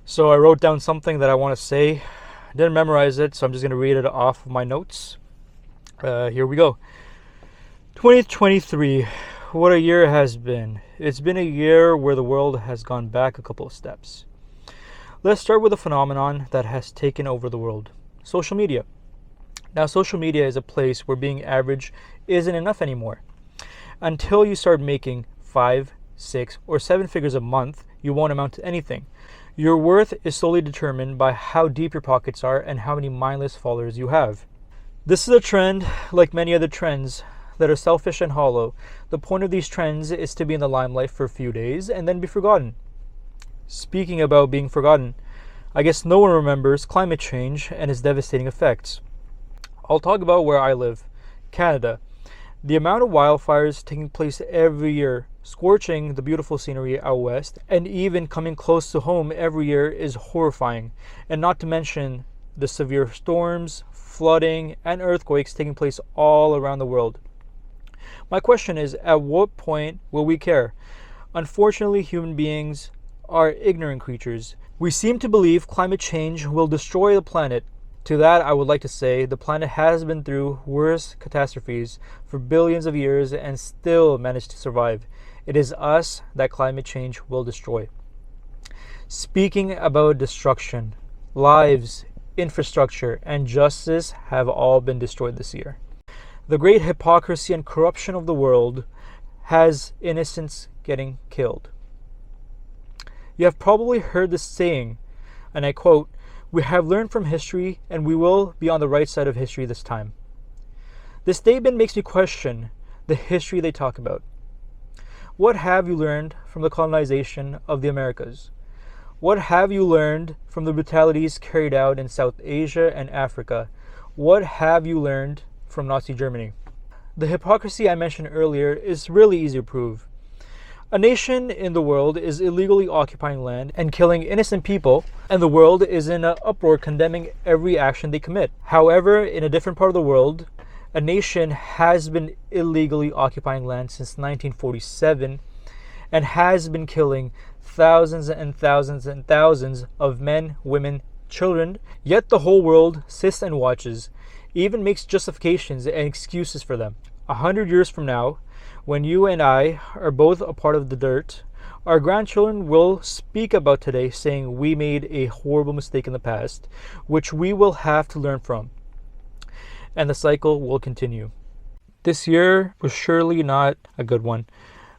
So I wrote down something that I want to say. I didn't memorize it, so I'm just going to read it off of my notes. Here we go. 2023. What a year it has been. It's been a year where the world has gone back a couple of steps. Let's start with a phenomenon that has taken over the world: social media. Now, social media is a place where being average isn't enough anymore. Until you start making 5, 6, or 7 figures a month, you won't amount to anything. Your worth is solely determined by how deep your pockets are and how many mindless followers you have. This is a trend, like many other trends, that are selfish and hollow. The point of these trends is to be in the limelight for a few days and then be forgotten. Speaking about being forgotten, I guess no one remembers climate change and its devastating effects. I'll talk about where I live, Canada. The amount of wildfires taking place every year, scorching the beautiful scenery out west, and even coming close to home every year is horrifying. And not to mention the severe storms, flooding, and earthquakes taking place all around the world. My question is, at what point will we care? Unfortunately, human beings are ignorant creatures. We seem to believe climate change will destroy the planet. To that, I would like to say the planet has been through worse catastrophes for billions of years and still managed to survive. It is us that climate change will destroy. Speaking about destruction, lives, infrastructure, and justice have all been destroyed this year. The great hypocrisy and corruption of the world has innocents getting killed. You have probably heard this saying, and I quote, "We have learned from history and we will be on the right side of history this time." This statement makes me question the history they talk about. What have you learned from the colonization of the Americas? What have you learned from the brutalities carried out in South Asia and Africa? What have you learned from Nazi Germany? The hypocrisy I mentioned earlier is really easy to prove. A nation in the world is illegally occupying land and killing innocent people, and the world is in an uproar condemning every action they commit. However, in a different part of the world, a nation has been illegally occupying land since 1947 and has been killing thousands and thousands and thousands of men, women, children, yet the whole world sits and watches, even makes justifications and excuses for them. 100 years from now, when you and I are both a part of the dirt, our grandchildren will speak about today saying we made a horrible mistake in the past, which we will have to learn from. And the cycle will continue. This year was surely not a good one,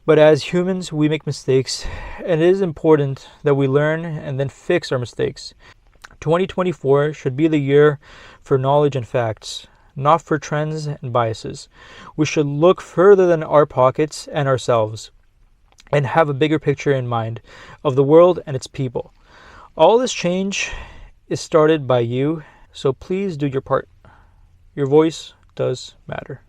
but as humans, we make mistakes, and it is important that we learn and then fix our mistakes. 2024 should be the year for knowledge and facts, not for trends and biases. We should look further than our pockets and ourselves and have a bigger picture in mind of the world and its people. All this change is started by you, so please do your part. Your voice does matter.